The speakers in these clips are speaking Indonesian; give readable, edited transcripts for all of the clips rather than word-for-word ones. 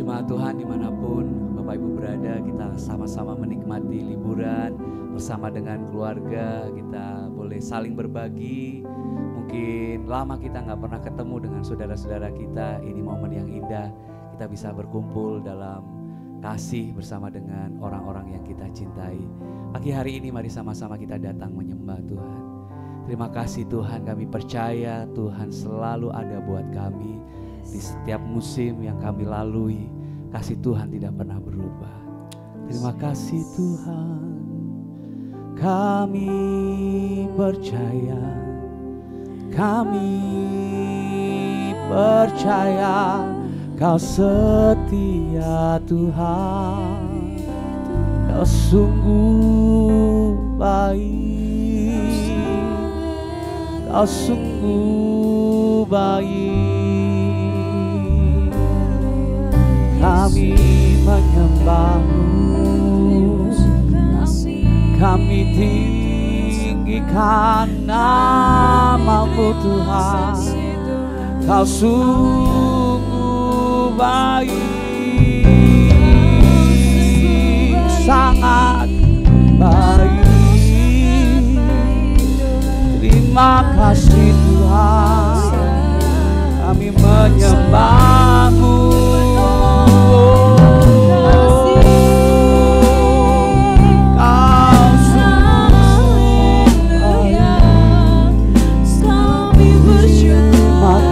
Jemaat Tuhan dimanapun Bapak Ibu berada, kita sama-sama menikmati liburan bersama dengan keluarga. Kita boleh saling berbagi. Mungkin lama kita gak pernah ketemu dengan saudara-saudara kita. Ini momen yang indah, kita bisa berkumpul dalam kasih bersama dengan orang-orang yang kita cintai. Pagi hari ini mari sama-sama kita datang menyembah Tuhan. Terima kasih Tuhan, kami percaya Tuhan selalu ada buat kami. Di setiap musim yang kami lalui, kasih Tuhan tidak pernah berubah. Terima kasih Tuhan, kami percaya, kami percaya Kau setia Tuhan, Kau sungguh baik, Kau sungguh baik. Kami menyembah-Mu, kami tinggikan nama-Mu Tuhan. Kau sungguh baik, sangat baik. Terima kasih Tuhan, kami menyembah-Mu.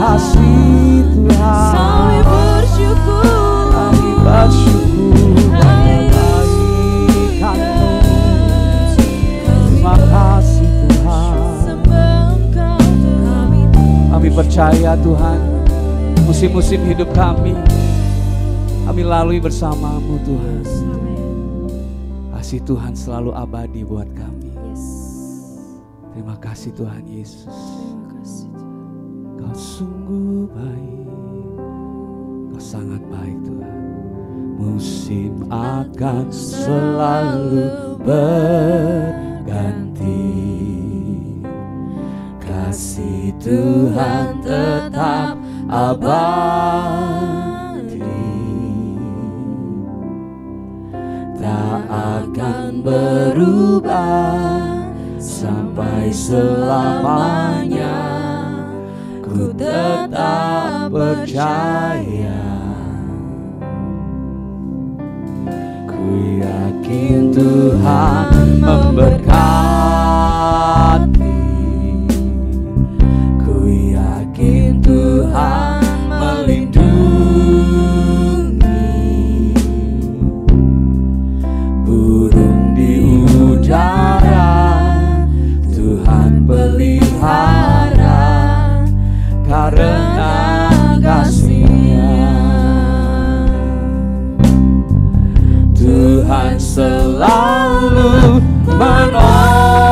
Kasih Tuhan, kami bersyukur, kebaikan-Mu. Terima kasih Tuhan, kami percaya Tuhan, musim-musim hidup kami lalui bersama-Mu Tuhan. Kasih Tuhan selalu abadi buat kami. Terima kasih Tuhan Yesus. Kau sungguh baik, Kau sangat baik Tuhan. Musim akan selalu berganti, kasih Tuhan tetap abadi, tak akan berubah sampai selamanya. Ku tetap percaya, ku yakin Tuhan memberkati, ku yakin Tuhan melindungi. Burung di udara Tuhan pelihara, karena kasih-Nya Tuhan selalu menolong.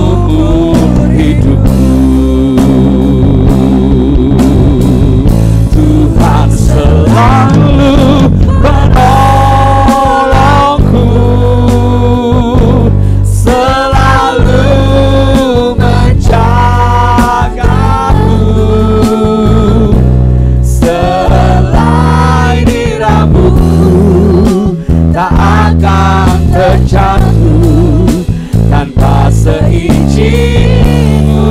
seumur hidupku. Tuhan selalu menolongku, selalu menjagaku. Selai di rambutku tak akan terjatuh tanpa seizinmu.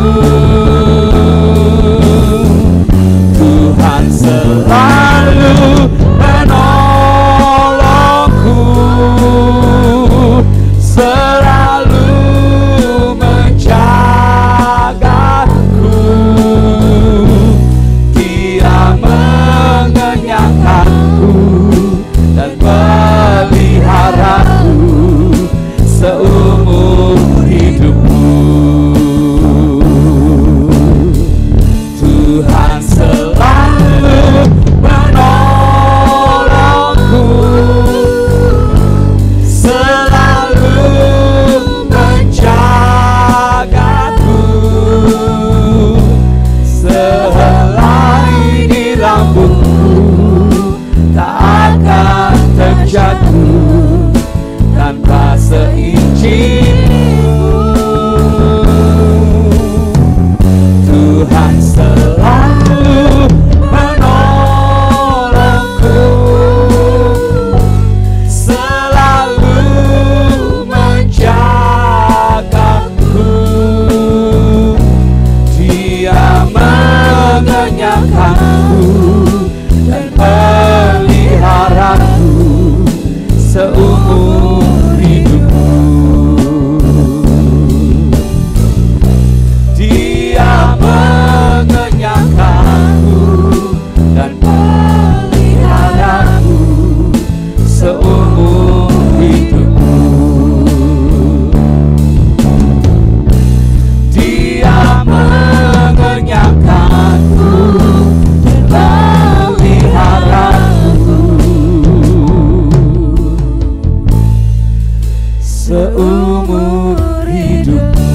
Tuhan selalu menolongku, selalu menjagaku. Dia mengenyangkanku dan peliharaku seumur hidupku. Tuhan selalu menolongku, selalu menjagaku. Selai di rambutku tak akan terjatuh tanpa seizinmu. Tuhan selalu menolongku, selalu menjagaku. Dia mengenyangkanku dan peliharaku seumur hidupku. Dia mengenyangkanku dan peliharaku seumur hidupku. Dia mengenyangkanku dan peliharaku seumur hidupku.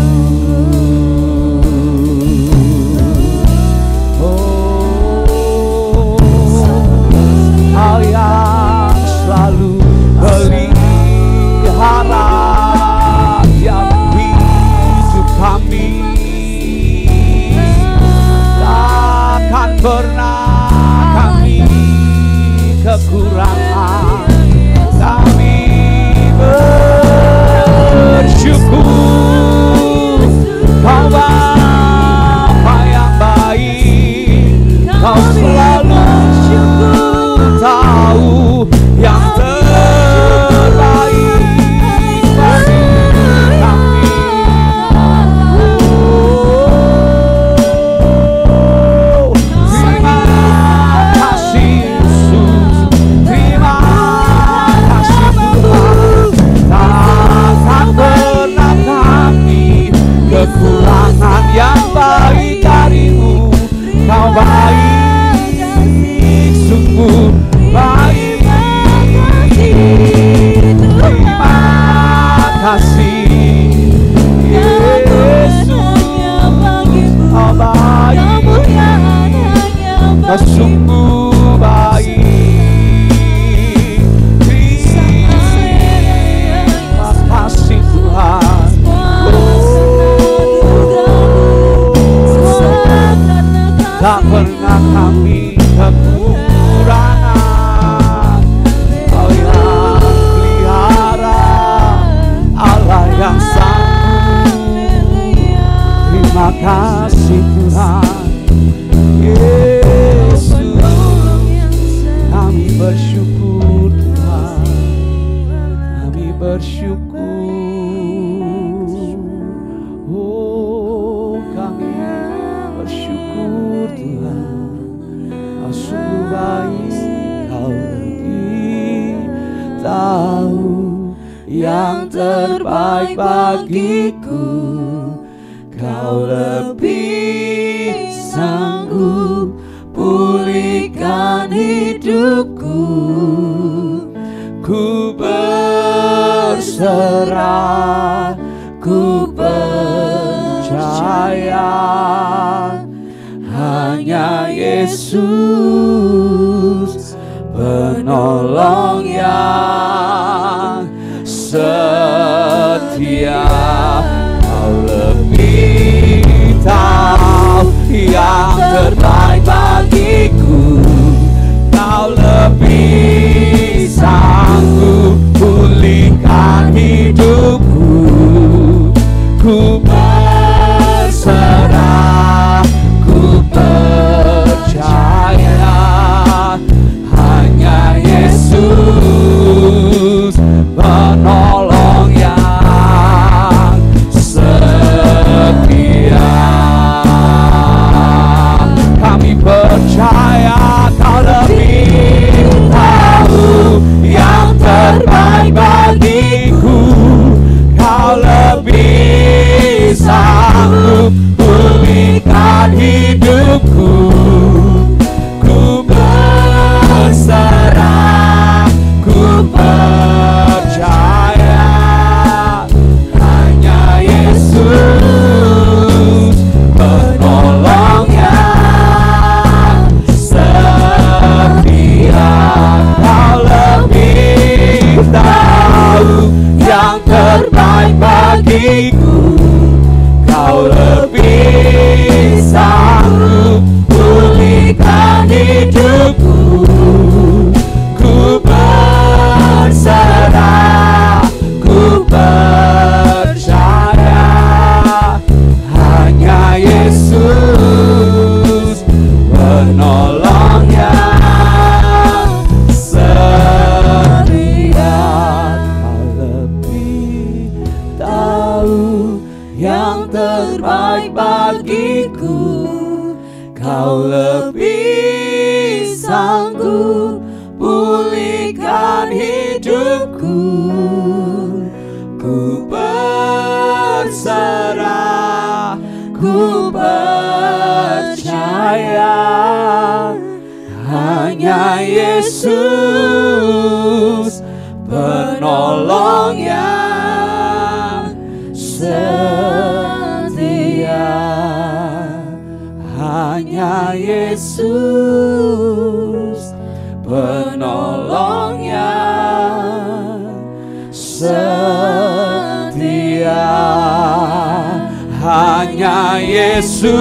Oh, Hal yang selalu pelihara tiap hidup kami, takkan pernah kami kekurangan. Kami bersyukur, Kau Bapa yang baik, Kau selalu tahu yang terbaik bagi kami. Terima kasih Yesus, terima kasih Tuhan. Takkan pernah kami kekurangan yang baik dari-Mu. Kau baik, sungguh baik. Terima kasih Yesus, Kau baik, Kau sungguh baik. Terima kasih Tuhan. Tak pernah kami kekurangan. Kau yang pelihara, Allah yang sanggup. Terima kasih Tuhan Yesus, kami bersyukur Tuhan, kami bersyukur. Oh, kami bersyukur Tuhan, Kau sungguh baik. Kau lebih tahu yang terbaik bagiku. Kau lebih sanggup pulihkan hidupku. Ku berserah, ku berserah. percaya hanya Yesus penolong yang setia. Kau lebih tahu yang terbaik bagiku, Kau lebih sanggup pulihkan hidupku. Ku berserah, ku percaya hanya Yesus penolong yang setia. Kami percaya Kau lebih tahu yang terbaik bagiku, Kau lebih sanggup pulihkan hidupku. Ku berserah, ku percaya hanya Yesus penolong yang setia. Kau lebih tahu yang terbaik bagiku, Kau lebih sanggup pulihkan hidupku. Ku berserah, ku percaya hanya Yesus penolong yang setia. Kau lebih tahu yang terbaik bagiku, Kau lebih sanggup pulihkan hidupku. Ku berserah, ku percaya hanya Yesus penolong yang setia. Hanya Yesus penolong yang setia. Hanya Yesus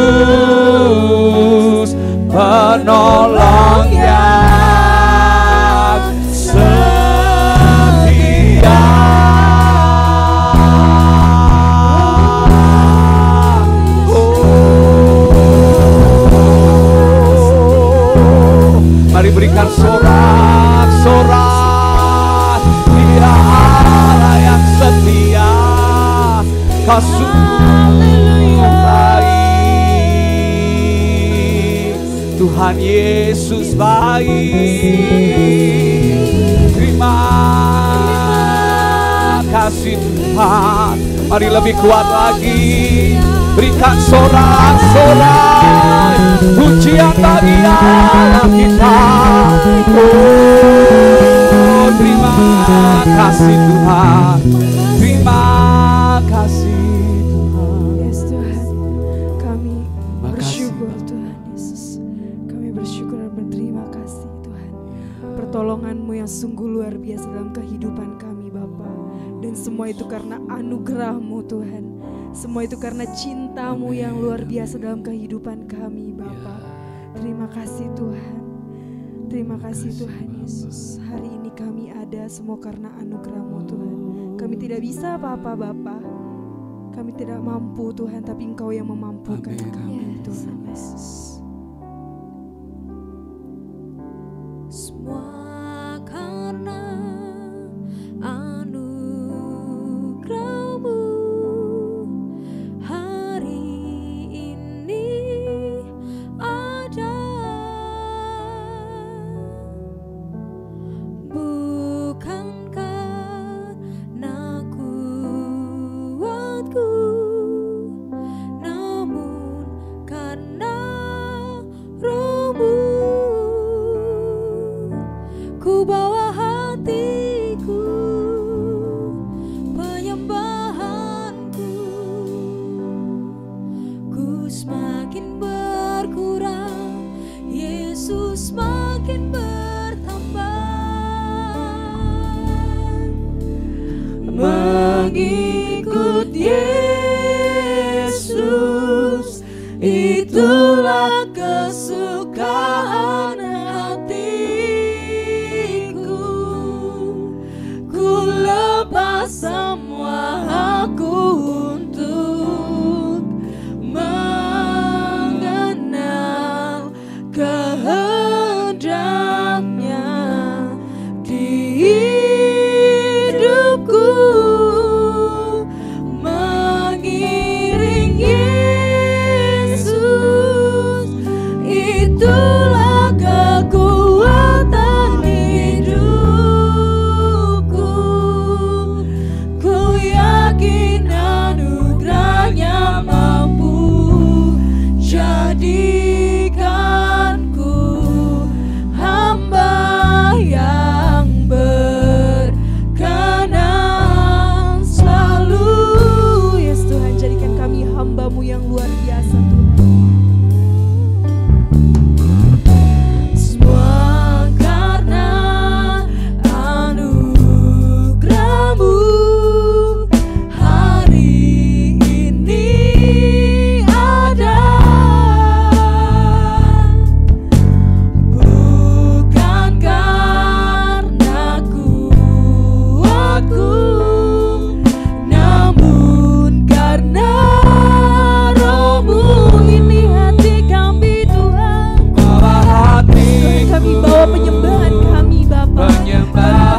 penolong yang setia. Mari berikan sorak-sorak, Dia Allah yang setia, Kau sungguh baik. Tuhan Yesus baik. Terima kasih Tuhan. Mari lebih kuat lagi, berikan sorak-sorak pujian bagi Allah kita. Oh, terima kasih Tuhan, terima kasih Tuhan. Yes Tuhan, kami bersyukur Tuhan Yesus. Kami bersyukur dan berterima kasih Tuhan. Pertolongan-Mu yang sungguh luar biasa dalam kehidupan kami Bapa. Dan semua itu karena anugerah-Mu Tuhan. Semua itu karena cinta-Mu yang luar biasa dalam kehidupan kami Bapa. Terima kasih Tuhan. Terima kasih Tuhan Yesus. Hari ini kami ada semua karena anugerah-Mu Tuhan. Kami tidak bisa apa-apa Bapa. Kami tidak mampu Tuhan, tapi Engkau yang memampukan kami Tuhan Yesus. Semua karena anugerah-Mu hari ini ada. Bukan karena kuatku, namun karena semakin berkurang, Yesus semakin bertambah. Mengikut Yesus, itulah kesukaan hatiku. Ku lepas semua aku untuk mengenal kehendaknya di hidupku. Mengiring Yesus, itulah kekuatan hidupku. Ku yakin anugerahnya mampu jadikanku hamba yang berkenan selalu. Yes Tuhan, jadikan kami hamba-Mu yang luar biasa Tuhan. Semua karena anugerah-Mu hari ini ada. Bukan karena kuatku, namun karena Roh-Mu. Ini hati kami Tuhan, kami bawa penyembahan kami Bapa,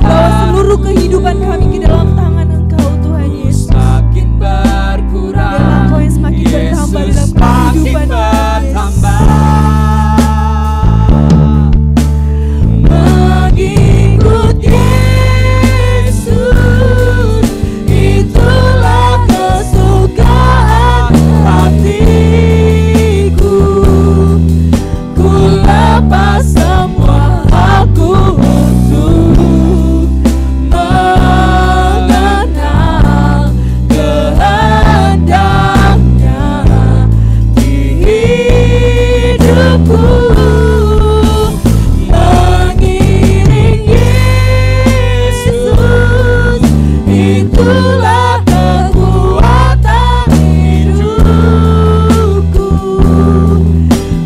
bawa seluruh kehidupan kami ke dalam tangan Engkau Tuhan Yesus. Semakin berkurang, Biarlah Engkau yang semakin bertambah dalam kehidupan kami, Yesus. Mengikut Yesus, itulah kesukaan hatiku. Ku lepas semua aku untuk mengenal kehendaknya di hidupku. Mengiring Yesus, itulah kekuatan hidupku.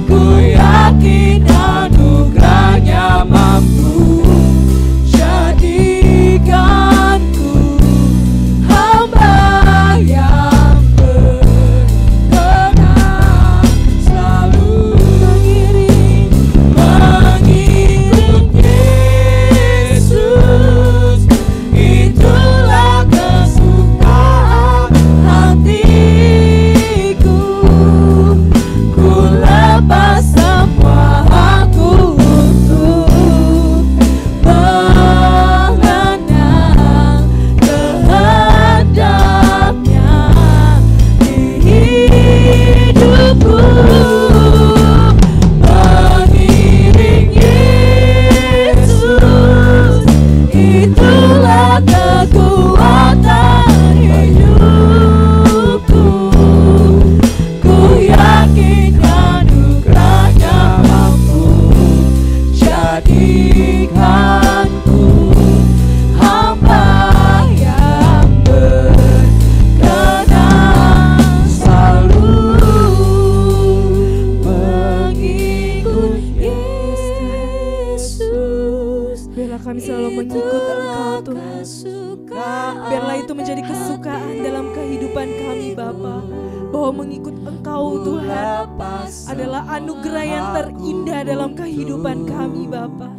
Ku yakin anugerahnya mampu jadikanku hamba yang berkenan selalu. Mengiring Yesus, itulah kesukaan hatiku. Ku lepas semua aku untuk mengenal kehendaknya di hidupku. Mengiring Yesus, itulah kekuatan hidupku. Ku yakin anugerahnya mampu jadikanku hamba yang berkenan selalu. Mengikut Yesus, biarlah kami selalu mengikut Engkau Tuhan. Biarlah itu menjadi kesukaan dalam kehidupan kami Bapa, bahwa mengikut Engkau Tuhan adalah anugerah yang terindah dalam kehidupan kami Bapa.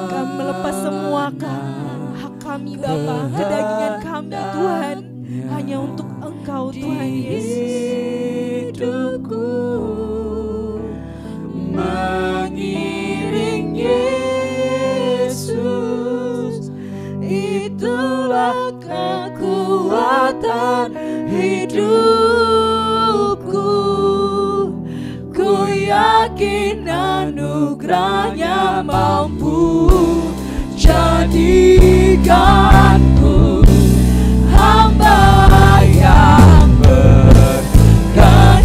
Kami melepas semua hak kami Bapa, kedagingan kami Tuhan, hanya untuk Engkau Tuhan Yesus. Mengiring Yesus, itulah kekuatan hidupku. Ku yakin anugerahnya mampu jadikanku hamba yang berkenan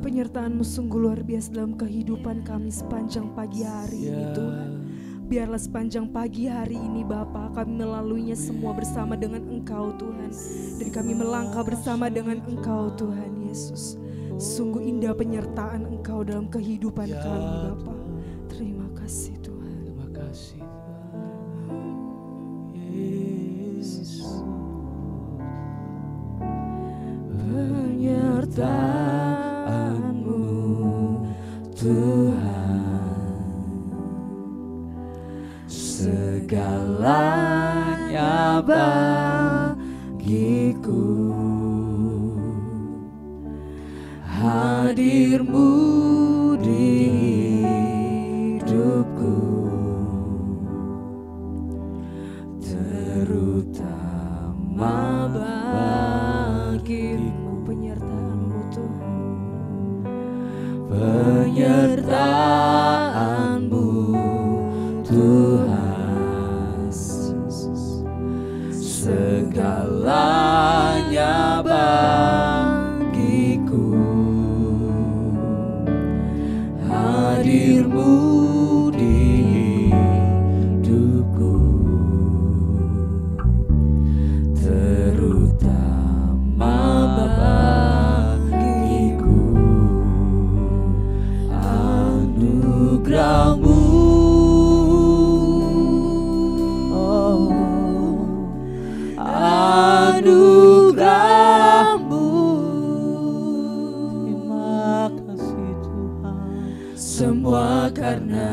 Penyertaan-Mu sungguh luar biasa dalam kehidupan kami sepanjang pagi hari ini Tuhan. Biarlah sepanjang pagi hari ini Bapa, kami melaluinya semua bersama dengan Engkau Tuhan. Dan kami melangkah bersama dengan Engkau Tuhan Yesus. Sungguh indah penyertaan Engkau dalam kehidupan kami Bapa. Terima kasih Tuhan. Terima kasih. Penyertaan-Mu Tuhan, segalanya bagiku. Hadir-Mu di hidupku, terutama bagimu. Penyertaan-Mu Tuhan, penyertaan-Mu Tuhan, segalanya bagiku. Hadir-Mu di hidupku, terutama bagiku. Anugerah-Mu, oh, anugerah-Mu. Terima kasih Tuhan. Semua karena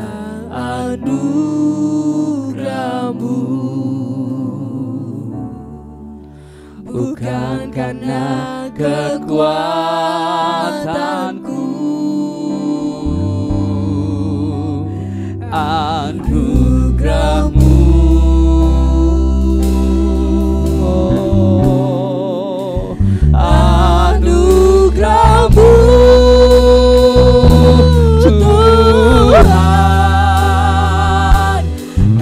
anugerah-Mu, bukan karena kekuatanku. Anugerah-Mu, oh, anugerah-Mu Tuhan,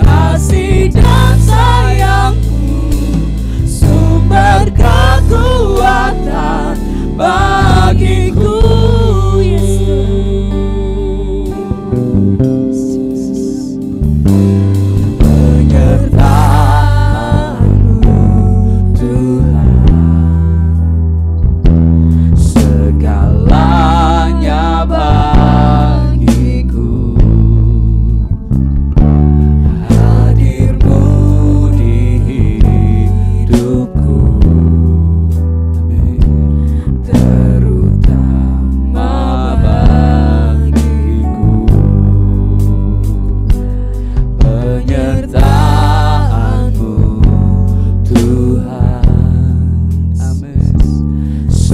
kasih dan sayang-Mu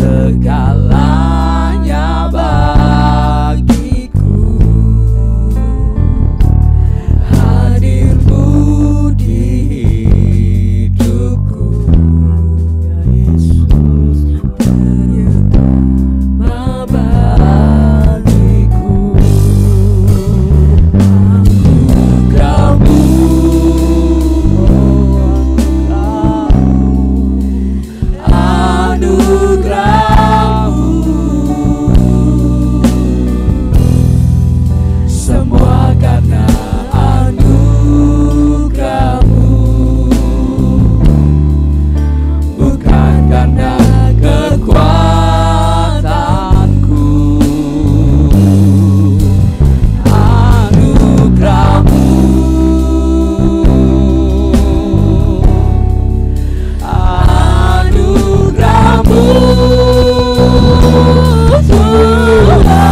segalanya bagiku. Hadirmu di hidupku, ya Yesus, pertama bagiku. Anugerahmu, semua karena anugerahmu, bukan karena kekuatanku. Anugerahmu, anugerahmu Tuhan,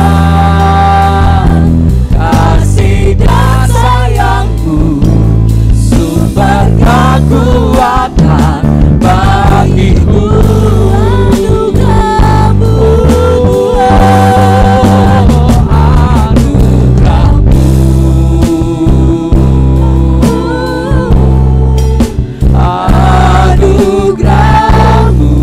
kasih dan sayangmu, sumber kekuatan bagiku. Anugerahmu, anugerahmu,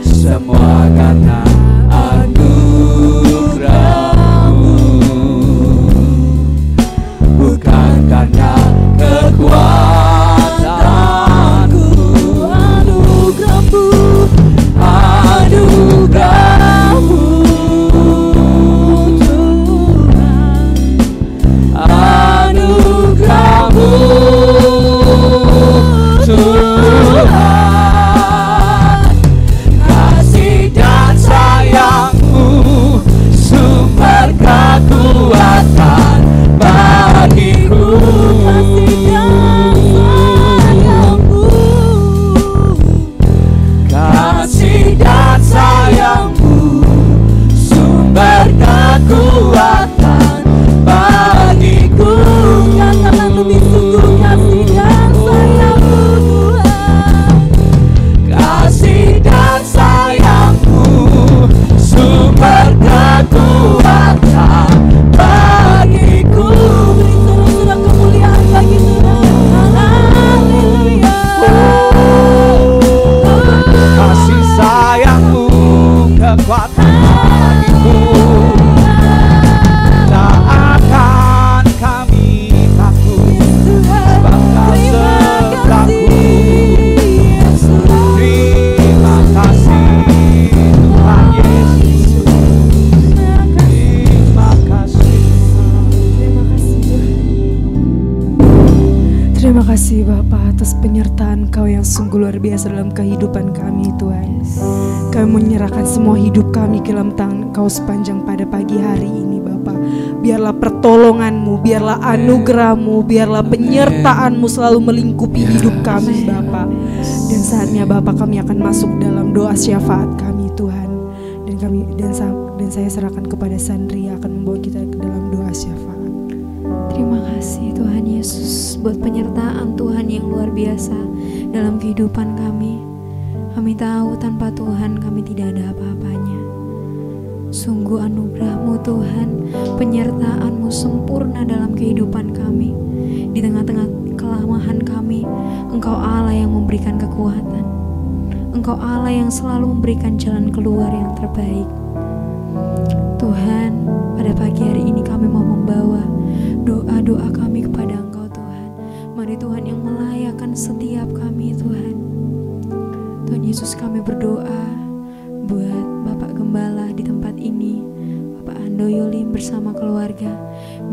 semua karena anugerahmu, bukan karena kekuatanku. Anugerahmu, anugerahmu Tuhan, anugerahmu Tuhan, kasih dan sayangmu, sumber kekuatan bagiku. Kasih dan sayangmu, sumber kekuatan bagiku. Katakan lebih sungguh, kasih dan sayangmu Tuhan, kasih dan sayangmu, sumber kekuatan bagiku. Beri sorak-sorak kemuliaan bagi Tuhan. Haleluya. Kasih sayangmu, kekuatan bagiku, tak akan kami takut, sebab Kau sertaku. Terima kasih Tuhan Yesus, terima kasih. Terima kasih Bapa atas penyertaan Kau yang sungguh luar biasa dalam kehidupan kami Tuhan. Kami menyerahkan semua hidup kami ke dalam tangan Kau sepanjang pada pagi hari ini Bapa. Biarlah pertolongan-Mu, biarlah anugerah-Mu, biarlah penyertaan-Mu selalu melingkupi hidup kami Bapa. Dan saatnya Bapa kami akan masuk dalam doa syafaat kami Tuhan. Dan saya serahkan kepada Sandri yang akan membawa kita ke dalam doa syafaat. Terima kasih Tuhan Yesus buat penyertaan Tuhan yang luar biasa dalam kehidupan kami. Kami tahu tanpa Tuhan kami tidak ada apa-apanya. Sungguh anugerah-Mu Tuhan, penyertaan-Mu sempurna dalam kehidupan kami. Di tengah-tengah kelemahan kami, Engkau Allah yang memberikan kekuatan. Engkau Allah yang selalu memberikan jalan keluar yang terbaik. Tuhan, pada pagi hari ini kami mau membawa doa-doa kami kepada Engkau Tuhan. Mari Tuhan yang melayakan setiap kami Tuhan. Tuhan Yesus, kami berdoa buat Bapak Gembala di tempat ini, Bapak Ando Yolim bersama keluarga.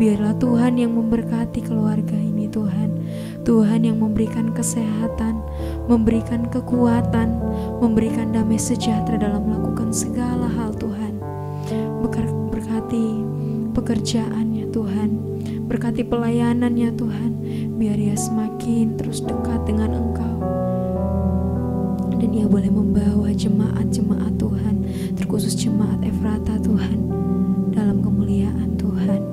Biarlah Tuhan yang memberkati keluarga ini Tuhan. Tuhan yang memberikan kesehatan, memberikan kekuatan, memberikan damai sejahtera dalam melakukan segala hal Tuhan. Berkati pekerjaannya Tuhan, berkati pelayanannya Tuhan. Biar ia semakin terus dekat dengan Engkau, dan ia boleh membawa jemaat-jemaat Tuhan, terkhusus jemaat Efrata Tuhan, dalam kemuliaan Tuhan.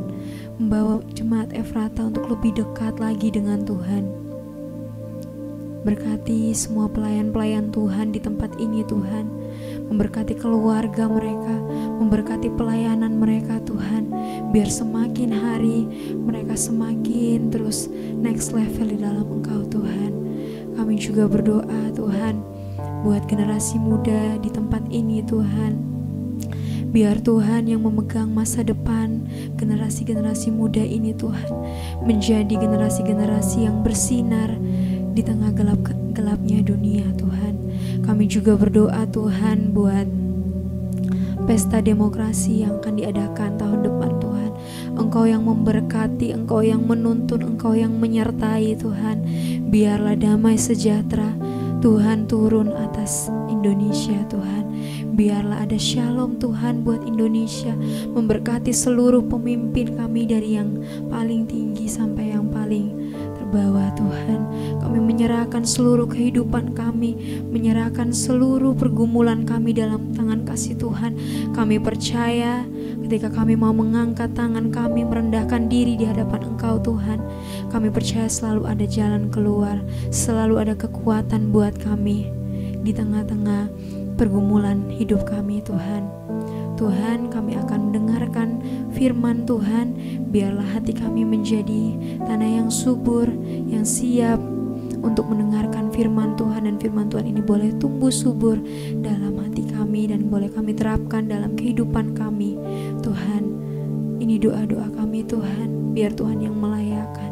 Membawa jemaat Efrata untuk lebih dekat lagi dengan Tuhan. Berkati semua pelayan-pelayan Tuhan di tempat ini Tuhan. Memberkati keluarga mereka, memberkati pelayanan mereka Tuhan. Biar semakin hari mereka semakin terus next level di dalam Engkau Tuhan. Kami juga berdoa Tuhan buat generasi muda di tempat ini Tuhan. Biar Tuhan yang memegang masa depan generasi-generasi muda ini Tuhan menjadi generasi-generasi yang bersinar di tengah gelapnya dunia Tuhan. Kami juga berdoa Tuhan buat pesta demokrasi yang akan diadakan tahun depan Tuhan. Engkau yang memberkati, Engkau yang menuntun, Engkau yang menyertai Tuhan. Biarlah damai sejahtera Tuhan turun atas Indonesia Tuhan. Biarlah ada shalom Tuhan buat Indonesia. Memberkati seluruh pemimpin kami dari yang paling tinggi sampai yang paling terbawah Tuhan. Kami menyerahkan seluruh kehidupan kami, menyerahkan seluruh pergumulan kami dalam tangan kasih Tuhan. Kami percaya ketika kami mau mengangkat tangan kami, merendahkan diri di hadapan Engkau Tuhan, kami percaya selalu ada jalan keluar, selalu ada kekuatan buat kami di tengah-tengah pergumulan hidup kami Tuhan. Tuhan, kami akan mendengarkan firman Tuhan. Biarlah hati kami menjadi tanah yang subur, yang siap untuk mendengarkan firman Tuhan. Dan firman Tuhan ini boleh tumbuh subur dalam hati kami dan boleh kami terapkan dalam kehidupan kami Tuhan. Ini doa-doa kami Tuhan, biar Tuhan yang melayakan.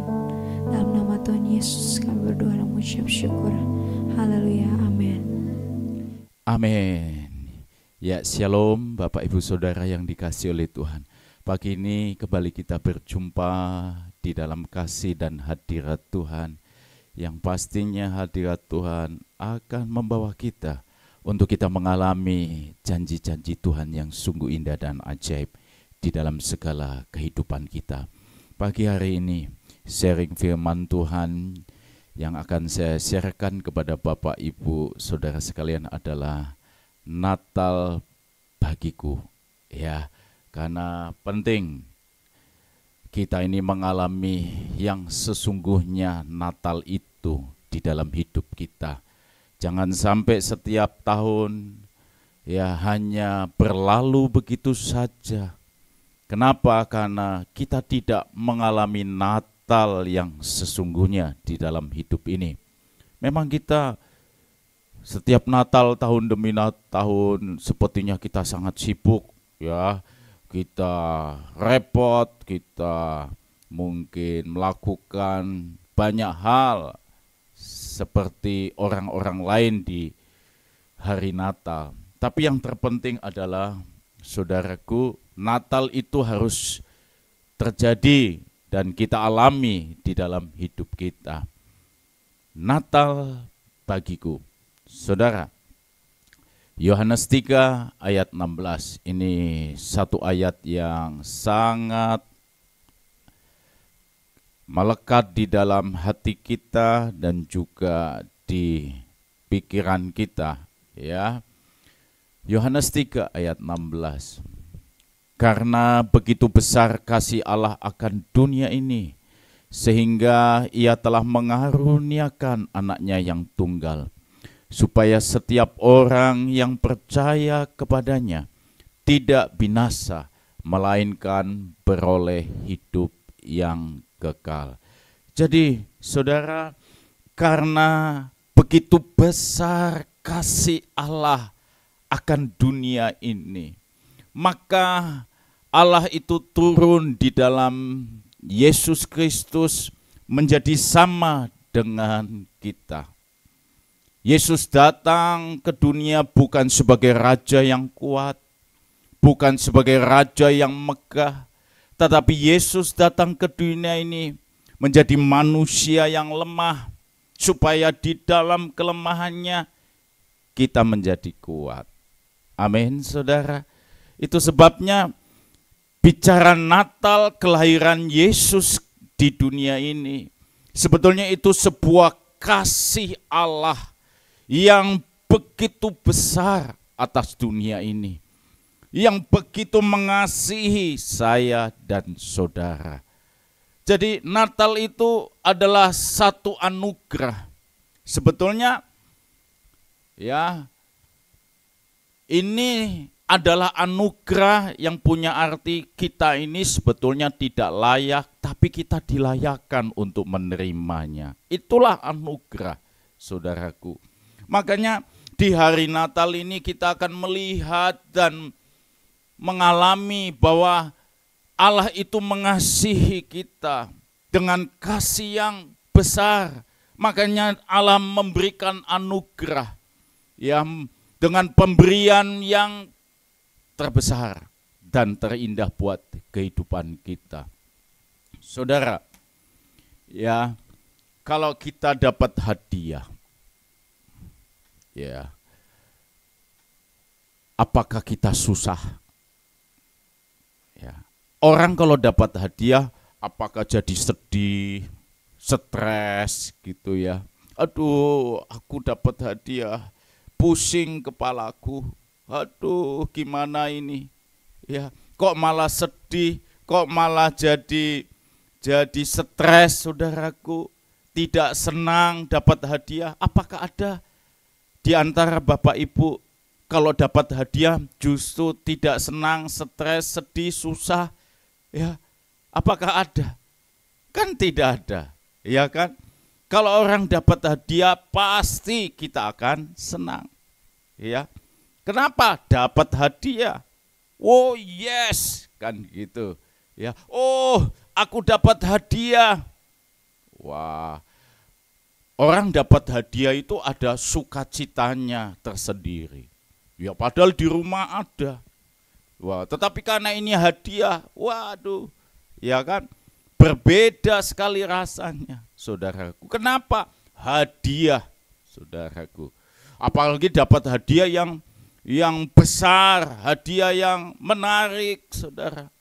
Dalam nama Tuhan Yesus kami berdoa dan mengucap syukur. Haleluya, amin. Amin. Ya, shalom Bapak Ibu Saudara yang dikasihi oleh Tuhan. Pagi ini kembali kita berjumpa di dalam kasih dan hadirat Tuhan. Yang pastinya hadirat Tuhan akan membawa kita untuk kita mengalami janji-janji Tuhan yang sungguh indah dan ajaib di dalam segala kehidupan kita. Pagi hari ini sharing firman Tuhan yang akan saya sharekan kepada Bapak Ibu Saudara sekalian adalah Natal bagiku. Ya, karena penting kita ini mengalami yang sesungguhnya Natal itu di dalam hidup kita. Jangan sampai setiap tahun ya hanya berlalu begitu saja. Kenapa? Karena kita tidak mengalami Natal yang sesungguhnya di dalam hidup ini. Memang kita setiap Natal tahun demi tahun sepertinya kita sangat sibuk ya. Kita repot, kita mungkin melakukan banyak hal seperti orang-orang lain di hari Natal. Tapi yang terpenting adalah saudaraku, Natal itu harus terjadi dan kita alami di dalam hidup kita. Natal bagiku. Saudara, Yohanes 3 ayat 16, ini satu ayat yang sangat melekat di dalam hati kita dan juga di pikiran kita, ya. Yohanes 3 ayat 16. Karena begitu besar kasih Allah akan dunia ini, sehingga Ia telah mengaruniakan anaknya yang tunggal, supaya setiap orang yang percaya kepadanya tidak binasa, melainkan beroleh hidup yang kekal. Jadi saudara, karena begitu besar kasih Allah akan dunia ini, maka Allah itu turun di dalam Yesus Kristus menjadi sama dengan kita. Yesus datang ke dunia bukan sebagai raja yang kuat, bukan sebagai raja yang megah, tetapi Yesus datang ke dunia ini menjadi manusia yang lemah, supaya di dalam kelemahannya kita menjadi kuat. Amin, saudara. Itu sebabnya bicara Natal, kelahiran Yesus di dunia ini, sebetulnya itu sebuah kasih Allah yang begitu besar atas dunia ini, yang begitu mengasihi saya dan saudara. Jadi Natal itu adalah satu anugerah, Sebetulnya ya ini adalah anugerah yang punya arti kita ini sebetulnya tidak layak, tapi kita dilayakkan untuk menerimanya. Itulah anugerah, saudaraku. Makanya di hari Natal ini kita akan melihat dan mengalami bahwa Allah itu mengasihi kita dengan kasih yang besar. Makanya Allah memberikan anugerah yang dengan pemberian yang terbesar dan terindah buat kehidupan kita. Saudara, ya, kalau kita dapat hadiah, ya, apakah kita susah? Ya. Orang kalau dapat hadiah, apakah jadi sedih, stres gitu ya? Aduh, aku dapat hadiah, pusing kepalaku. Aduh, gimana ini? Ya, kok malah sedih, kok malah jadi stres, saudaraku. Tidak senang dapat hadiah. Apakah ada di antara Bapak Ibu kalau dapat hadiah justru tidak senang, stres, sedih, susah? Ya, apakah ada? Kan tidak ada, ya kan? Kalau orang dapat hadiah pasti kita akan senang, ya. Kenapa? Dapat hadiah. Oh yes, kan gitu. Ya. Oh, aku dapat hadiah. Wah, orang dapat hadiah itu ada sukacitanya tersendiri. Ya, padahal di rumah ada. Wah, tetapi karena ini hadiah, waduh, ya kan, berbeda sekali rasanya, saudaraku. Kenapa? Hadiah, saudaraku. Apalagi dapat hadiah yang besar, hadiah yang menarik, saudara.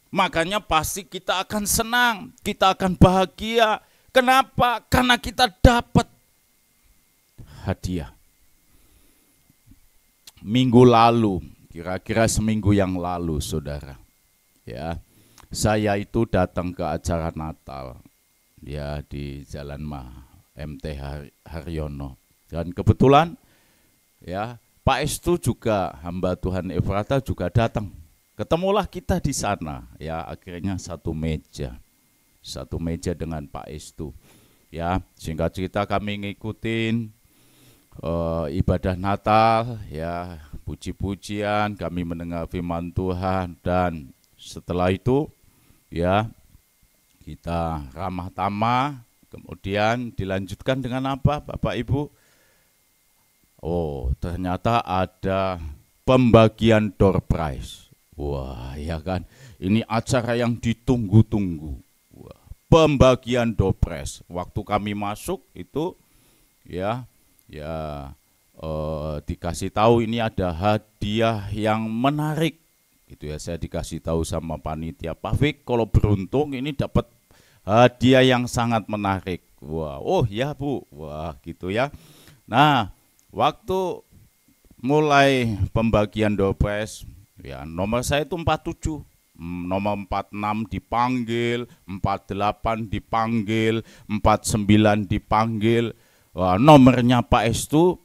Makanya pasti kita akan senang, kita akan bahagia. Kenapa? Karena kita dapat hadiah. Minggu lalu, kira-kira seminggu yang lalu, saudara, ya, saya itu datang ke acara Natal, ya, di Jalan MT Haryono. Dan kebetulan, ya, Pak Estu juga, hamba Tuhan Efrata juga datang. Ketemulah kita di sana, ya, akhirnya satu meja dengan Pak Estu. Ya, singkat cerita kami ngikutin ibadah Natal, ya, puji-pujian, kami mendengar firman Tuhan, dan setelah itu, ya, kita ramah tamah, kemudian dilanjutkan dengan apa, Bapak Ibu? Oh, ternyata ada pembagian door prize. Wah, ya kan, ini acara yang ditunggu-tunggu. Wah, pembagian door prize. Waktu kami masuk itu, ya, dikasih tahu ini ada hadiah yang menarik. Gitu ya, saya dikasih tahu sama panitia, Pak Fik, kalau beruntung ini dapat hadiah yang sangat menarik. Wah, oh ya Bu, wah gitu ya. Nah, waktu mulai pembagian door prize, ya, nomor saya itu 47, nomor 46 dipanggil, 48 dipanggil, 49 dipanggil. Wah, nomornya Pak Estu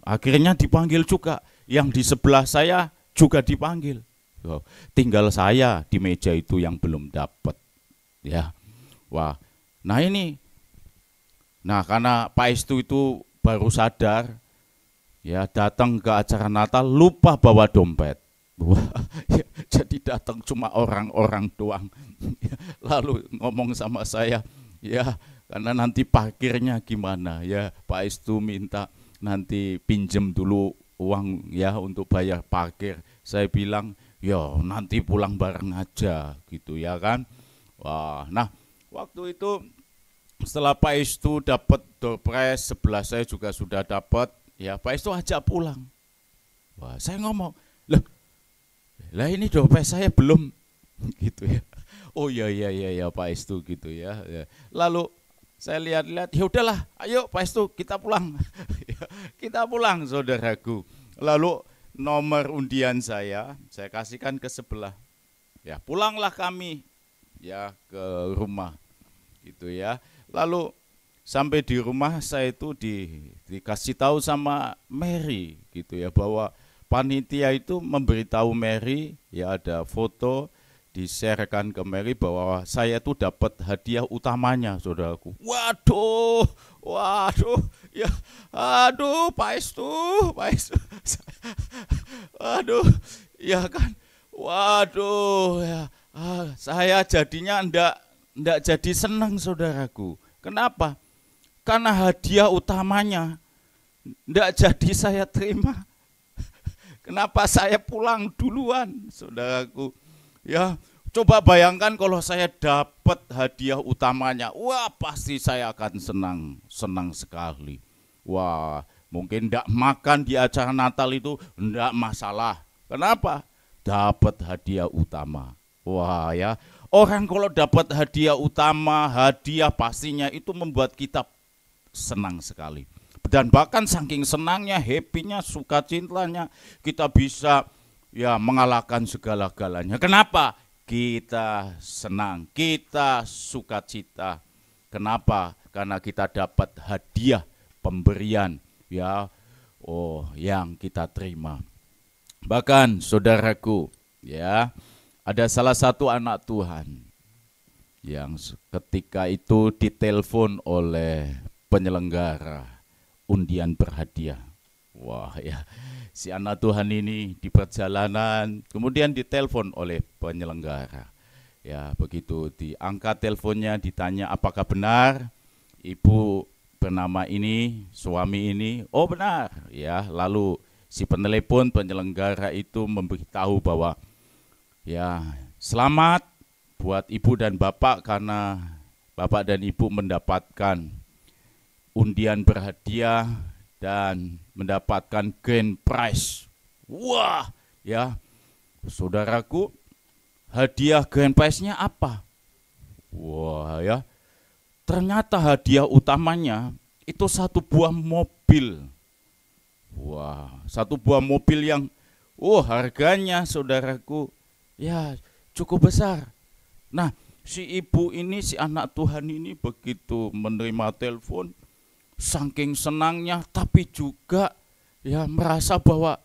akhirnya dipanggil juga. Yang di sebelah saya juga dipanggil. Wah, tinggal saya di meja itu yang belum dapat. Ya, wah, nah ini, nah karena Pak Estu itu baru sadar, ya, datang ke acara Natal lupa bawa dompet. Wah, ya, jadi datang cuma orang-orang doang. Lalu ngomong sama saya, ya, karena nanti parkirnya gimana, ya, Pak Estu minta nanti pinjem dulu uang, ya, untuk bayar parkir. Saya bilang, ya nanti pulang bareng aja gitu, ya kan. Wah, nah waktu itu setelah Pak Estu dapat door prize, sebelah saya juga sudah dapat, ya, Pak Estu ajak pulang. Wah, saya ngomong, lah ini door prize saya belum, gitu ya. Oh ya Pak Estu gitu ya. Lalu saya lihat-lihat, ya udahlah, ayo Pak Estu kita pulang. Kita pulang, saudaraku. Lalu nomor undian saya kasihkan ke sebelah. Ya, pulanglah kami, ya, ke rumah gitu ya. Lalu sampai di rumah saya itu dikasih tahu sama Mary gitu ya, bahwa panitia itu memberitahu Mary, ya ada foto di-sharekan ke Mary bahwa saya itu dapat hadiah utamanya, saudaraku. Waduh, ya, aduh, Pak Estu, aduh, ya kan, waduh, ya, saya jadinya ndak jadi senang, saudaraku. Kenapa? Karena hadiah utamanya ndak jadi saya terima. Kenapa saya pulang duluan, saudaraku? Ya, coba bayangkan kalau saya dapat hadiah utamanya. Wah, pasti saya akan senang sekali. Wah, mungkin ndak makan di acara Natal itu ndak masalah. Kenapa? Dapat hadiah utama. Wah ya, orang kalau dapat hadiah utama, hadiah pastinya itu membuat kita senang sekali. Dan bahkan saking senangnya, happy-nya, sukacitanya, kita bisa ya mengalahkan segala-galanya. Kenapa? Kita senang, kita sukacita. Kenapa? Karena kita dapat hadiah pemberian ya, yang kita terima. Bahkan saudaraku, ya, ada salah satu anak Tuhan yang ketika itu ditelepon oleh penyelenggara undian berhadiah. Wah ya, si anak Tuhan ini di perjalanan kemudian ditelepon oleh penyelenggara. Ya, begitu diangkat teleponnya, ditanya apakah benar ibu bernama ini, suami ini. Oh benar ya. Lalu si penelepon penyelenggara itu memberitahu bahwa ya, selamat buat ibu dan bapak karena bapak dan ibu mendapatkan undian berhadiah dan mendapatkan grand prize. Wah, ya. Saudaraku, hadiah grand prize-nya apa? Wah, ya. Ternyata hadiah utamanya itu satu buah mobil. Wah, satu buah mobil yang harganya saudaraku ya cukup besar. Nah, si ibu ini, si anak Tuhan ini begitu menerima telepon, saking senangnya, tapi juga ya merasa bahwa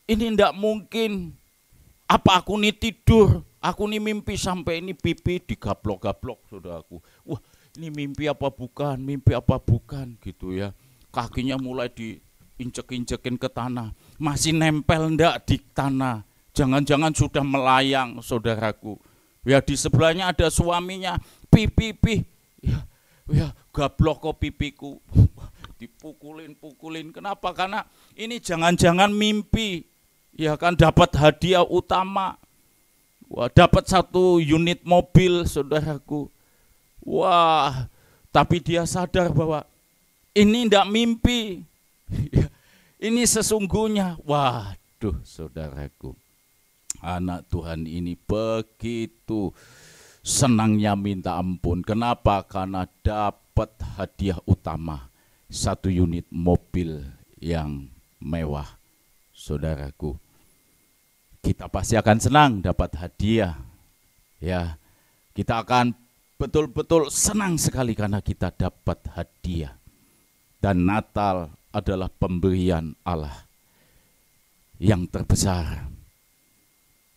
ini ndak mungkin. Apa aku nih tidur, aku nih mimpi sampai ini pipi digaplok-gaplok, saudaraku. Wah, ini mimpi apa bukan gitu ya. Kakinya mulai diinjek-injekin ke tanah, masih nempel ndak di tanah. Jangan-jangan sudah melayang, saudaraku. Ya di sebelahnya ada suaminya, pipi. Ya gablok kok pipiku. Dipukulin. Kenapa? Karena ini jangan-jangan mimpi. Ya kan, dapat hadiah utama. Wah, dapat satu unit mobil, saudaraku. Wah, tapi dia sadar bahwa ini ndak mimpi. Ini sesungguhnya. Waduh, saudaraku. Anak Tuhan ini begitu senangnya minta ampun. Kenapa? Karena dapat hadiah utama, satu unit mobil yang mewah. Saudaraku, kita pasti akan senang dapat hadiah. Ya, kita akan betul-betul senang sekali karena kita dapat hadiah. Dan Natal adalah pemberian Allah yang terbesar,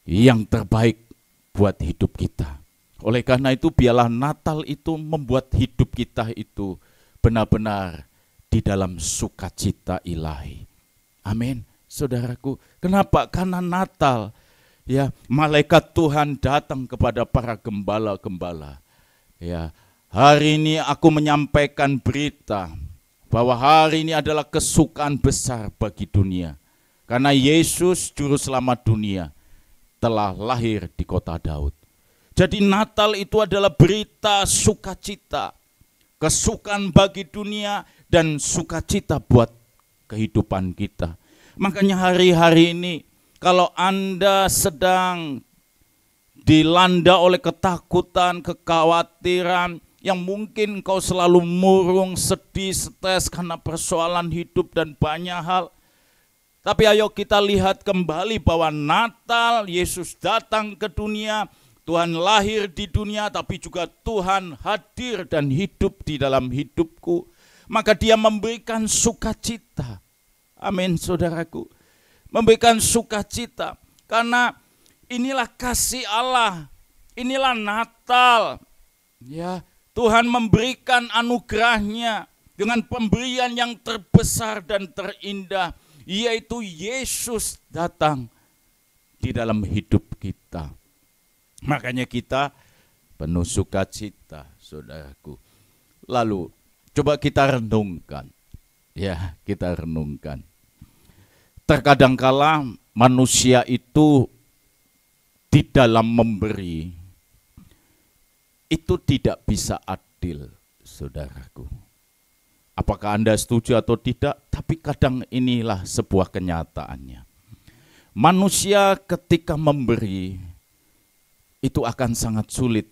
yang terbaik buat hidup kita. Oleh karena itu biarlah Natal itu membuat hidup kita itu benar-benar di dalam sukacita ilahi. Amin, saudaraku. Kenapa? Karena Natal, ya, malaikat Tuhan datang kepada para gembala-gembala. Ya, hari ini aku menyampaikan berita bahwa hari ini adalah kesukaan besar bagi dunia. Karena Yesus juru selamat dunia telah lahir di kota Daud. Jadi Natal itu adalah berita sukacita, kesukaan bagi dunia dan sukacita buat kehidupan kita. Makanya hari-hari ini kalau Anda sedang dilanda oleh ketakutan, kekhawatiran, yang mungkin kau selalu murung, sedih, stres karena persoalan hidup dan banyak hal. Tapi ayo kita lihat kembali bahwa Natal, Yesus datang ke dunia, Tuhan lahir di dunia, tapi juga Tuhan hadir dan hidup di dalam hidupku. Maka dia memberikan sukacita. Amin, saudaraku. Memberikan sukacita. Karena inilah kasih Allah. Inilah Natal. Ya, Tuhan memberikan anugerahnya dengan pemberian yang terbesar dan terindah, yaitu Yesus datang di dalam hidup kita. Makanya kita penuh sukacita, saudaraku. Lalu coba kita renungkan. Ya, kita renungkan. Terkadang kala manusia itu di dalam memberi itu tidak bisa adil, saudaraku. Apakah Anda setuju atau tidak? Tapi kadang inilah sebuah kenyataannya. Manusia ketika memberi itu akan sangat sulit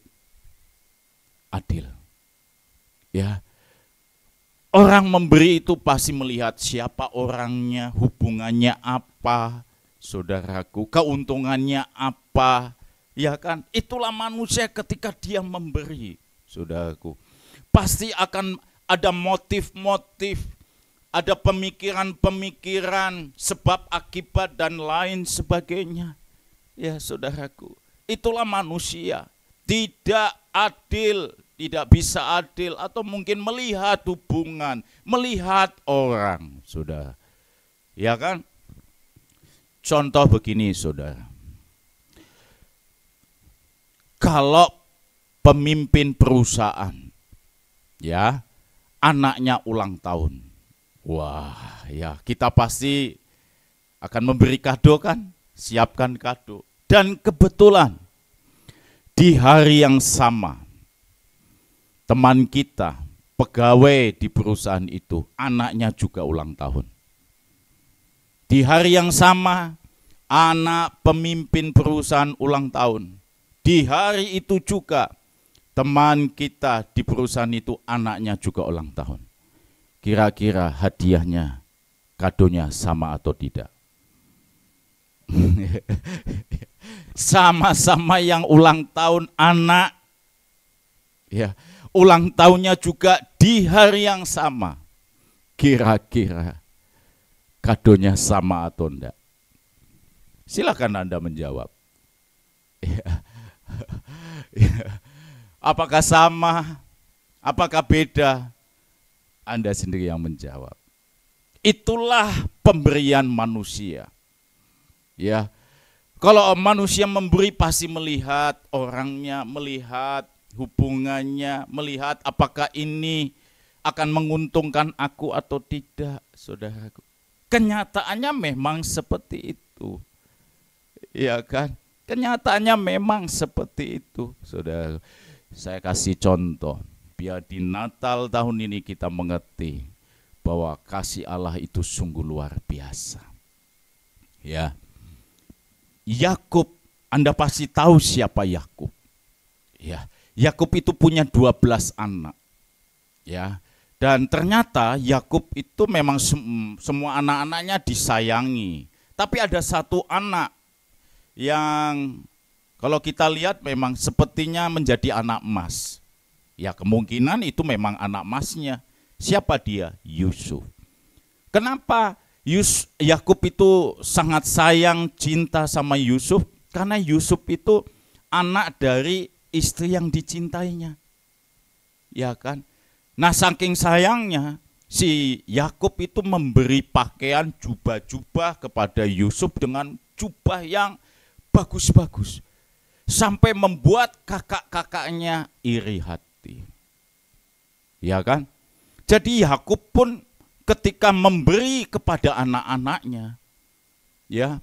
adil. Ya. Orang memberi itu pasti melihat siapa orangnya, hubungannya apa, saudaraku, keuntungannya apa, ya kan? Itulah manusia ketika dia memberi, saudaraku. Pasti akan ada motif-motif, ada pemikiran-pemikiran, sebab akibat dan lain sebagainya. Ya, saudaraku. Itulah manusia, tidak adil, tidak bisa adil, atau mungkin melihat hubungan, melihat orang, saudara. Ya kan? Contoh begini, saudara. Kalau pemimpin perusahaan, ya, anaknya ulang tahun, wah, ya kita pasti akan memberi kado kan, siapkan kado. Dan kebetulan di hari yang sama, teman kita, pegawai di perusahaan itu, anaknya juga ulang tahun. Di hari yang sama, anak pemimpin perusahaan ulang tahun. Di hari itu juga, teman kita di perusahaan itu, anaknya juga ulang tahun. Kira-kira hadiahnya, kadonya sama atau tidak? Sama-sama yang ulang tahun anak, ya, ulang tahunnya juga di hari yang sama. Kira-kira kadonya sama atau enggak? Silakan Anda menjawab. Ya. Apakah sama? Apakah beda? Anda sendiri yang menjawab. Itulah pemberian manusia. Ya. Kalau manusia memberi pasti melihat orangnya, melihat hubungannya, melihat apakah ini akan menguntungkan aku atau tidak, saudaraku. Kenyataannya memang seperti itu. Ya kan? Kenyataannya memang seperti itu, saudara. Saya kasih contoh, biar di Natal tahun ini kita mengerti bahwa kasih Allah itu sungguh luar biasa. Ya. Yakub, Anda pasti tahu siapa Yakub. Ya, Yakub itu punya 12 anak. Ya. Dan ternyata Yakub itu memang semua anak-anaknya disayangi. Tapi ada satu anak yang kalau kita lihat memang sepertinya menjadi anak emas. Ya, kemungkinan itu memang anak emasnya. Siapa dia? Yusuf. Kenapa Yakub itu sangat sayang, cinta sama Yusuf? Karena Yusuf itu anak dari istri yang dicintainya. Ya kan? Nah, saking sayangnya si Yakub itu memberi pakaian jubah-jubah kepada Yusuf dengan jubah yang bagus-bagus. Sampai membuat kakak-kakaknya iri hati. Ya kan? Jadi Yakub pun ketika memberi kepada anak-anaknya, ya,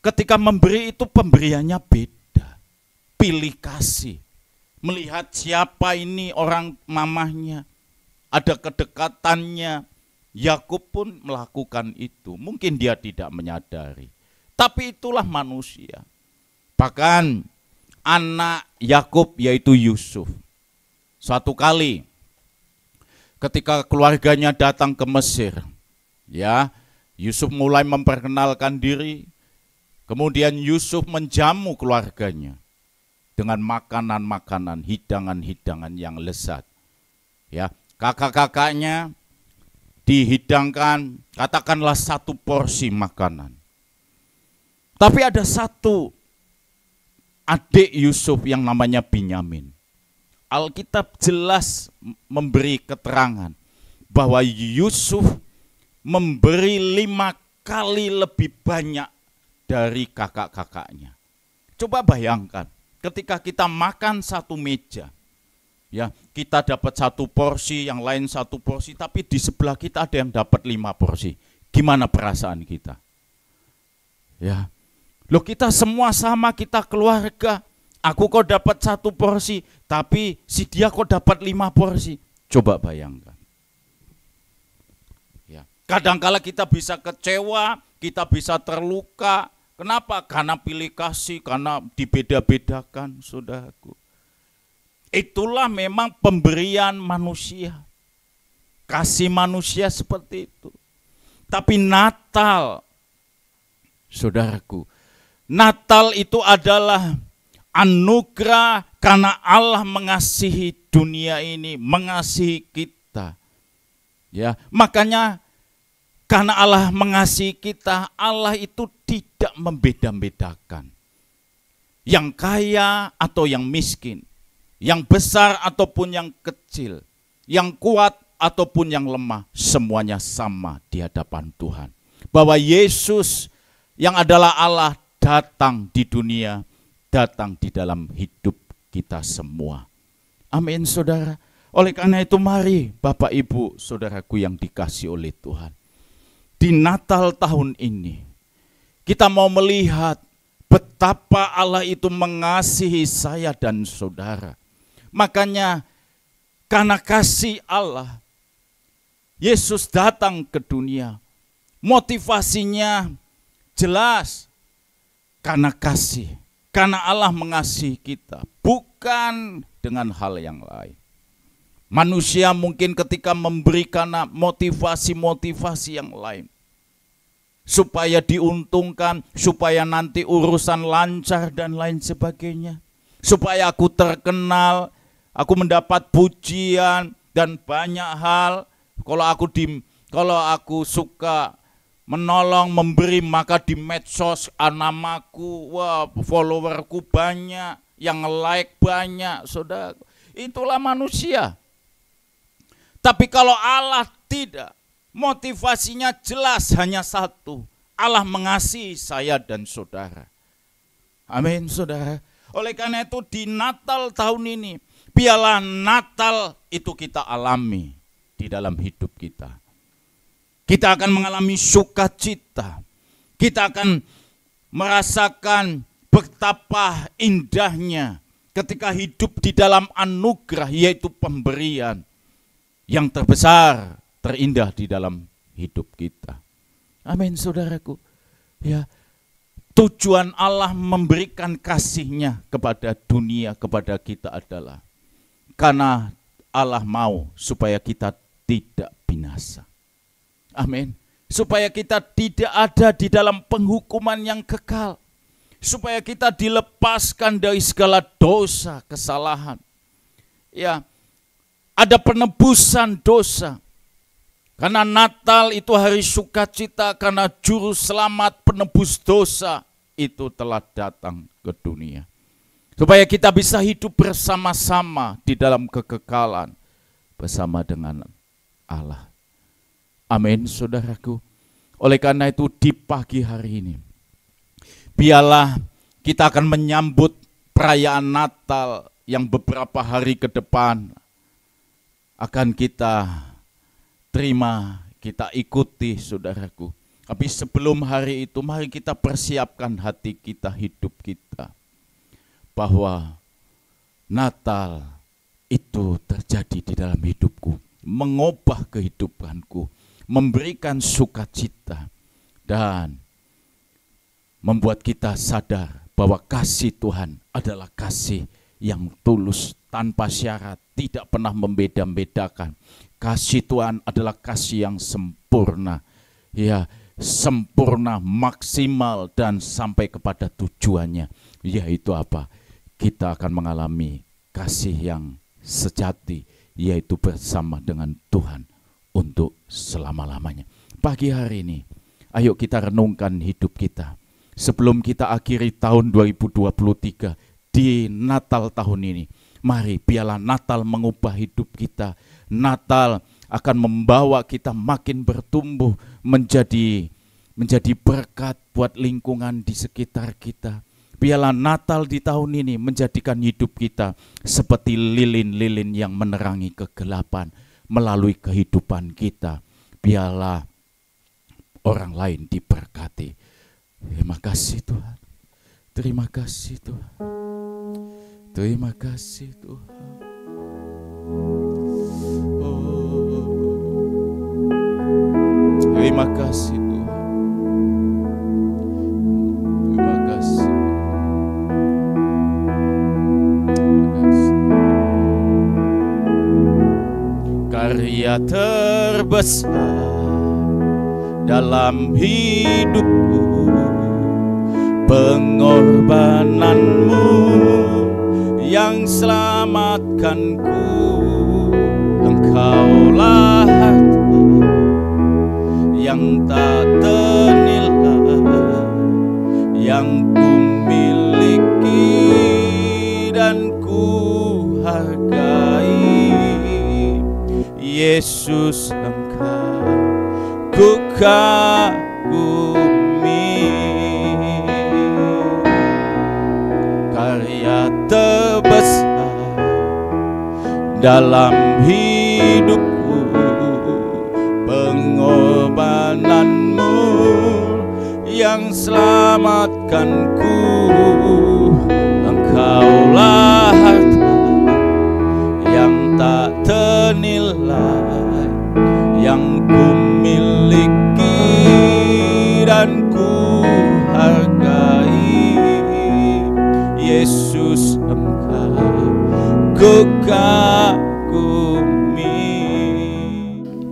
ketika memberi itu pemberiannya beda, pilih kasih, melihat siapa ini orang mamahnya, ada kedekatannya. Yakub pun melakukan itu, mungkin dia tidak menyadari, tapi itulah manusia. Bahkan anak Yakub yaitu Yusuf, suatu kali ketika keluarganya datang ke Mesir, ya, Yusuf mulai memperkenalkan diri, kemudian Yusuf menjamu keluarganya. dengan makanan-makanan, hidangan-hidangan yang lezat. Ya, kakak-kakaknya dihidangkan katakanlah 1 porsi makanan. Tapi ada satu adik Yusuf yang namanya Binyamin. Alkitab jelas memberi keterangan bahwa Yusuf memberi 5 kali lebih banyak dari kakak-kakaknya. Coba bayangkan, ketika kita makan satu meja, ya, kita dapat 1 porsi, yang lain 1 porsi, tapi di sebelah kita ada yang dapat 5 porsi. Gimana perasaan kita? Ya, loh, kita semua sama, kita keluarga. Aku kok dapat 1 porsi, tapi si dia kok dapat 5 porsi. Coba bayangkan. Ya, kadangkala kita bisa kecewa, kita bisa terluka. Kenapa? Karena pilih kasih, karena dibeda-bedakan, saudaraku. Itulah memang pemberian manusia. Kasih manusia seperti itu. Tapi Natal, saudaraku, Natal itu adalah anugerah karena Allah mengasihi dunia ini, mengasihi kita. Ya, makanya karena Allah mengasihi kita, Allah itu tidak membeda-bedakan. Yang kaya atau yang miskin, yang besar ataupun yang kecil, yang kuat ataupun yang lemah, semuanya sama di hadapan Tuhan. Bahwa Yesus yang adalah Allah datang di dunia, datang di dalam hidup kita semua. Amin, saudara. Oleh karena itu mari Bapak Ibu saudaraku yang dikasihi oleh Tuhan, di Natal tahun ini kita mau melihat betapa Allah itu mengasihi saya dan saudara. Makanya karena kasih Allah, Yesus datang ke dunia. Motivasinya jelas, karena kasih. Karena Allah mengasihi kita, bukan dengan hal yang lain. Manusia mungkin ketika memberikan motivasi-motivasi yang lain, supaya diuntungkan, supaya nanti urusan lancar dan lain sebagainya. Supaya aku terkenal, aku mendapat pujian dan banyak hal. Kalau aku suka menolong, memberi, maka di medsos namaku, wah, followerku banyak, yang like banyak, saudara. Itulah manusia. Tapi kalau Allah tidak, motivasinya jelas hanya satu. Allah mengasihi saya dan saudara. Amin, saudara. Oleh karena itu di Natal tahun ini, biarlah Natal itu kita alami di dalam hidup kita. Kita akan mengalami sukacita. Kita akan merasakan betapa indahnya ketika hidup di dalam anugerah, yaitu pemberian yang terbesar, terindah di dalam hidup kita. Amin, saudaraku. Ya, tujuan Allah memberikan kasih-Nya kepada dunia, kepada kita adalah karena Allah mau supaya kita tidak binasa. Amin. Supaya kita tidak ada di dalam penghukuman yang kekal. Supaya kita dilepaskan dari segala dosa, kesalahan. Ya, ada penebusan dosa. Karena Natal itu hari sukacita, karena juru selamat penebus dosa itu telah datang ke dunia. Supaya kita bisa hidup bersama-sama di dalam kekekalan bersama dengan Allah. Amin, saudaraku. Oleh karena itu di pagi hari ini, biarlah kita akan menyambut perayaan Natal yang beberapa hari ke depan akan kita terima, kita ikuti, saudaraku. Tapi sebelum hari itu, mari kita persiapkan hati kita, hidup kita, bahwa Natal itu terjadi di dalam hidupku, mengubah kehidupanku, memberikan sukacita, dan membuat kita sadar bahwa kasih Tuhan adalah kasih yang tulus, tanpa syarat, tidak pernah membeda-bedakan. Kasih Tuhan adalah kasih yang sempurna, ya, sempurna, maksimal, dan sampai kepada tujuannya, yaitu apa? kita akan mengalami kasih yang sejati, yaitu bersama dengan Tuhan untuk selama-lamanya. Pagi hari ini, ayo kita renungkan hidup kita. Sebelum kita akhiri tahun 2023 di Natal tahun ini, mari biarlah Natal mengubah hidup kita. Natal akan membawa kita makin bertumbuh menjadi berkat buat lingkungan di sekitar kita. Biarlah Natal di tahun ini menjadikan hidup kita seperti lilin-lilin yang menerangi kegelapan melalui kehidupan kita. Biarlah orang lain diberkati. Terima kasih Tuhan. Terima kasih Tuhan. Terima kasih Tuhan. Oh. Terima kasih Tuhan. Terima kasih. Karya terbesar dalam hidupku, pengorbananmu yang selamatkanku. Engkaulah harta yang tak ternilai, yang ku miliki dan ku hargai. Yesus, Engkau ku kagumi. Karya terbesar dalam hidupku, pengorbananmu yang selamatkanku. Engkaulah harta yang tak ternilai, yang ku miliki dan ku hargai. Yesus, Engkau ku kagumi.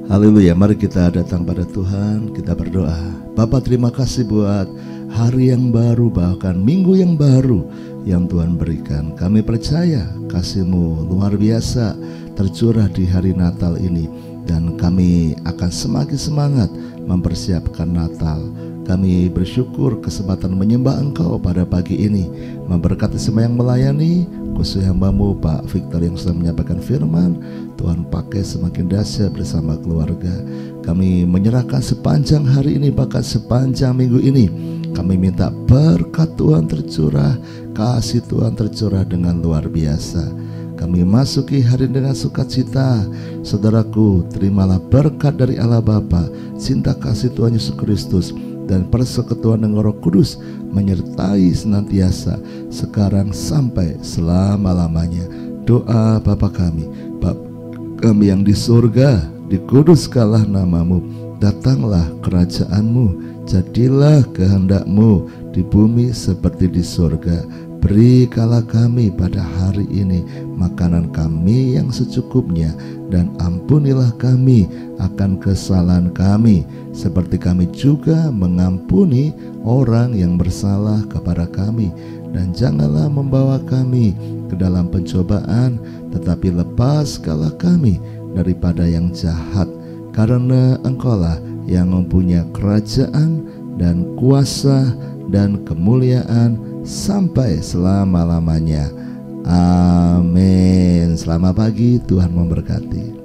Haleluya, mari kita datang pada Tuhan, kita berdoa. Bapa, terima kasih buat hari yang baru, bahkan minggu yang baru yang Tuhan berikan. Kami percaya kasih-Mu luar biasa tercurah di hari Natal ini, dan kami akan semakin semangat mempersiapkan Natal. Kami bersyukur kesempatan menyembah Engkau pada pagi ini, memberkati semua yang melayani, khusus hamba-Mu Pak Victor yang sudah menyampaikan firman. Tuhan pakai semakin dahsyat bersama keluarga. Kami menyerahkan sepanjang hari ini, bahkan sepanjang minggu ini. Kami minta berkat Tuhan tercurah, kasih Tuhan tercurah dengan luar biasa. Kami masuki hari dengan sukacita. Saudaraku, terimalah berkat dari Allah Bapa, cinta kasih Tuhan Yesus Kristus, dan persekutuan dengan Roh Kudus menyertai senantiasa sekarang sampai selama-lamanya. Doa Bapa kami, Bapa kami yang di surga, dikuduskanlah nama-Mu, datanglah kerajaan-Mu, jadilah kehendak-Mu di bumi seperti di surga. Berikanlah kami pada hari ini makanan kami yang secukupnya, dan ampunilah kami akan kesalahan kami, seperti kami juga mengampuni orang yang bersalah kepada kami. Dan janganlah membawa kami ke dalam pencobaan, tetapi lepaskanlah kami daripada yang jahat, karena Engkaulah yang mempunyai kerajaan dan kuasa dan kemuliaan sampai selama-lamanya. Amin. Selamat pagi, Tuhan memberkati.